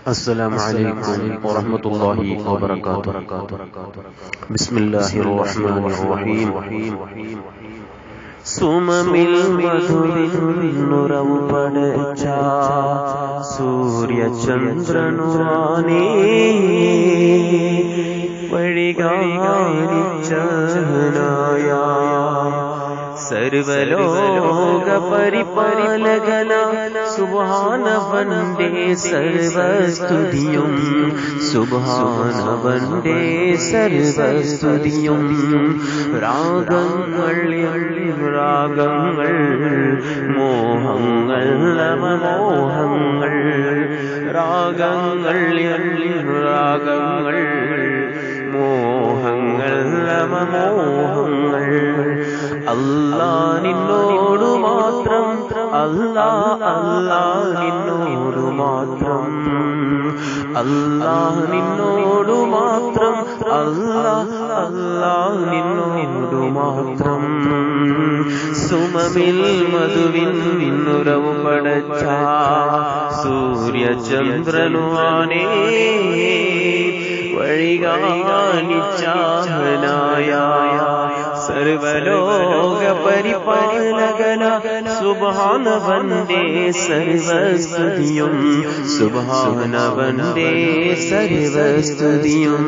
السلام عليكم ورحمة الله وبركاته. بسم الله الرحمن الرحيم. സുമമിൽ മധുവിന്നുറവു പടച്ച സൂര്യചന്ദ്രനുവാനേ വഴികാണിച്ചനായ സർവലോക പരിപാലകന സുബ്ഹാനവന്റെ സർവസ്തുതിയും സുബ്ഹാനവന്റെ സർവസ്തുതിയും രാഗങ്ങൾ മോഹങ്ങൾ മോഹങ്ങൾ രാഗങ്ങൾ മോഹങ്ങൾ മോഹങ്ങൾ അല്ലാ നിന്നോടു മാത്രം അല്ലാ അല്ലാ നിന്നോടു മാത്രം അല്ലാ നിന്നോടു മാത്രം അല്ലാ അല്ലാ നിന്നോടു മാത്രം സുമമിൽ മധുവിന്നുറവു പടച്ച സൂര്യചന്ദ്രനുവാനേ വഴികാണിച്ചനായ സർവലോക പരിപാലകന സുബ്ഹാനവന്റെ സർവസ്തുതിയും സുബ്ഹാനവന്റെ സർവസ്തുതിയും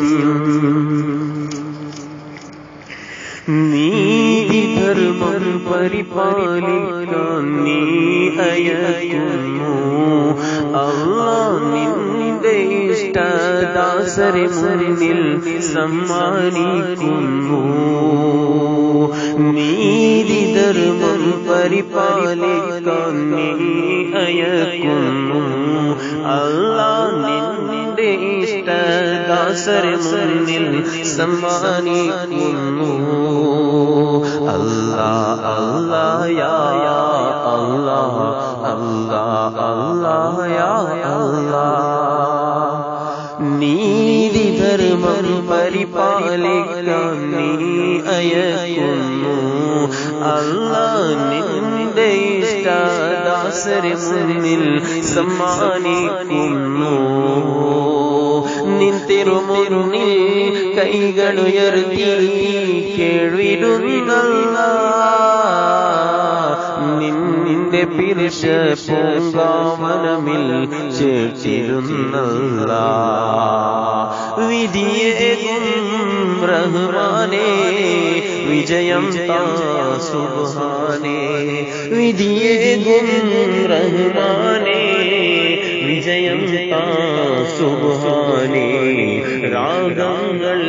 നീതിധർമ്മം പരിപാലിക്കാൻ നീ അയക്കുന്നു അല്ലാഹ് നിന്റെ ഇഷ്ടദാസരെ മുന്നിൽ സമ്മാനിക്കുന്നു നീതിധർമ്മം പരിപാലിക്കാൻ നീ അയക്കുന്നു അല്ലാഹ് നിന്റെ ഇഷ്ടദാസരെ മുന്നിൽ സമ്മാനിക്കുന്നു അല്ലാഹ് അല്ലാഹ് യാ അല്ലാഹ് അല്ലാഹ് അല്ലാഹ് യാ അല്ലാഹ് നീതിധർമ്മം പരിപാലിക്കാൻ നീ അയക്കുന്നു അല്ലാഹ് നിന്റെ ഇഷ്ടദാസരെ മുന്നിൽ സമ്മാനിക്കുന്നു നിൻ തിരുമുന്നിൽ കൈകളുയർത്തി കേൾവിടുന്നല്ലാഹ് നിന്റെ പിരിശ പൂങ്കാവനമിൽ ചേർത്തിരുന്നല്ലാഹ് വിധിയേകും റഹ്മാനേ വിജയം താ സുബ്ഹാനേ വിധിയേകും റഹ്മാനേ വിജയം താ സുബ്ഹാനേ രാഗങ്ങൾ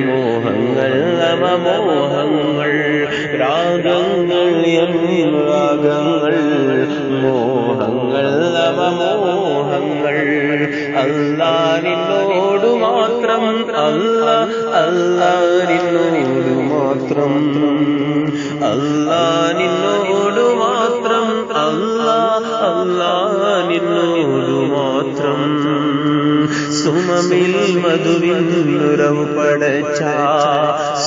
മോഹങ്ങൾ മോഹങ്ങൾ രാഗങ്ങൾ മോഹങ്ങൾ മോഹങ്ങൾ അല്ലാ നിന്നോടു മാത്രം അല്ലാ അല്ലാ നിന്നോടു മാത്രം അല്ലാ നിന്നോടു മാത്രം അല്ലാ അല്ലാ നിന്നോടു മാത്രം സുമമിൽ മധുവിന്നുറവു പടച്ച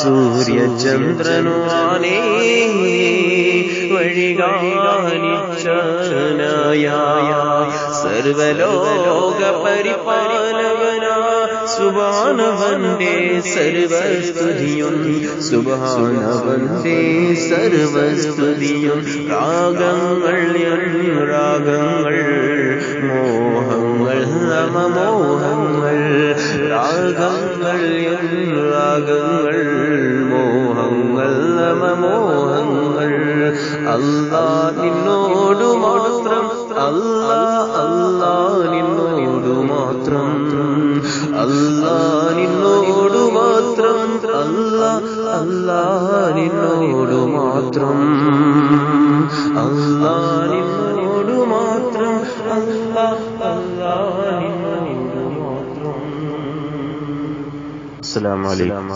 സൂര്യചന്ദ്രനുവാനേ വഴികാണിച്ചനായ സർവലോക പരിപാലകന സുബ്ഹാനവന്റെ സർവസ്തുതിയും സുബ്ഹാനവന്റെ സർവസ്തുതിയും രാഗങ്ങൾ മോഹങ്ങൾ മോഹങ്ങൾ രാഗങ്ങൾ മോഹങ്ങൾ മോഹങ്ങൾ അല്ലാ നിന്നോടു മാത്രം അല്ലാ അല്ലാ നിന്നോടു മാത്രം അല്ലാ നിന്നോടു മാത്രം അല്ലാ അല്ലാ നിന്നോടു മാത്രം അല്ലാ നിന്നോടു മാത്രം അല്ലാ അല്ലാ നിന്നോടു മാത്രം. അസ്സലാമു അലൈക്കും.